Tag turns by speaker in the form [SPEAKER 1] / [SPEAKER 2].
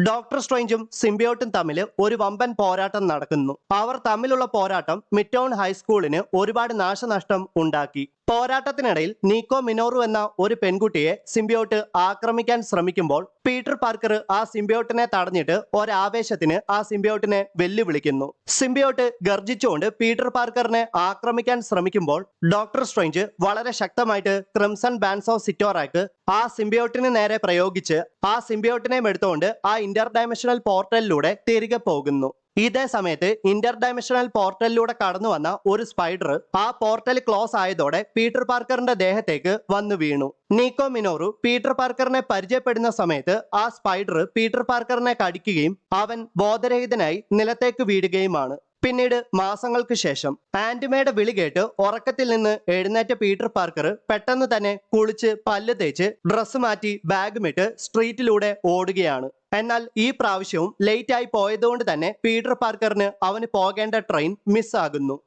[SPEAKER 1] Doctor സ്ട്രേഞ്ചും സിംബിയോട്ടും തമ്മിൽ ഒരു വമ്പൻ പോരാട്ടം നടക്കുന്നു. അവർ തമ്മിലുള്ള പോരാട്ടം മിഡ്ടൗൺ ഹൈസ്കൂളിന് ഒരുപാട് നാശനഷ്ടം ഉണ്ടാക്കി. പോരാട്ടത്തിനിടയിൽ നീക്കോ മിനോറു എന്ന ഒരു പെൺകുട്ടിയെ സിംബിയോട്ട് ആക്രമിക്കാൻ ശ്രമിക്കുമ്പോൾ പീറ്റർ പാർക്കർ ആ സിംബിയോട്ടിനെ തടഞ്ഞിട്ട് ഒരാവേശത്തിന് ആ സിംബിയോട്ടിനെ വെല്ലുവിളിക്കുന്നു. സിംബിയോട്ട് ഗർജിച്ചുകൊണ്ട് പീറ്റർ പാർക്കറിനെ ആക്രമിക്കാൻ ശ്രമിക്കുമ്പോൾ ഡോക്ടർ സ്ട്രേഞ്ച് വളരെ ശക്തമായിട്ട് ക്രിംസൺ ബാൻസ് ഓഫ് സിറ്റോറാക്ക് ആ സിംബിയോട്ടിന് നേരെ പ്രയോഗിച്ച് ആ സിംബിയോട്ടിനെ എടുത്തുകൊണ്ട് ആ ഇന്റർ ഡയമെൻഷണൽ പോർട്ടലിലൂടെ തിരികെ പോകുന്നു. ഇതേ സമയത്ത് ഇന്റർ ഡയമെൻഷണൽ പോർട്ടലിലൂടെ കടന്നു വന്ന ഒരു സ്പൈഡർ ആ പോർട്ടൽ ക്ലോസ് ആയതോടെ പീറ്റർ പാർക്കറിന്റെ ദേഹത്തേക്ക് വന്നു വീണു. നീക്കോ മിനോറു പീറ്റർ പാർക്കറിനെ പരിചയപ്പെടുന്ന സമയത്ത് ആ സ്പൈഡർ പീറ്റർ പാർക്കറിനെ കടിക്കുകയും അവൻ ബോധരഹിതനായി നിലത്തേക്ക് വീഴുകയുമാണ്. പിന്നീട് മാസങ്ങൾക്ക് ശേഷം ആന്റിമയുടെ വിളി കേട്ട് ഉറക്കത്തിൽ നിന്ന് എഴുന്നേറ്റ പീറ്റർ പാർക്കർ പെട്ടെന്ന് തന്നെ കുളിച്ച് പല്ല് തേച്ച് ഡ്രസ്സ് മാറ്റി ബാഗുമിട്ട് സ്ട്രീറ്റിലൂടെ ഓടുകയാണ്. എന്നാൽ ഈ പ്രാവശ്യവും ലേറ്റ് ആയി പോയതുകൊണ്ട് തന്നെ പീറ്റർ പാർക്കറിന് അവന് പോകേണ്ട ട്രെയിൻ മിസ്സാകുന്നു.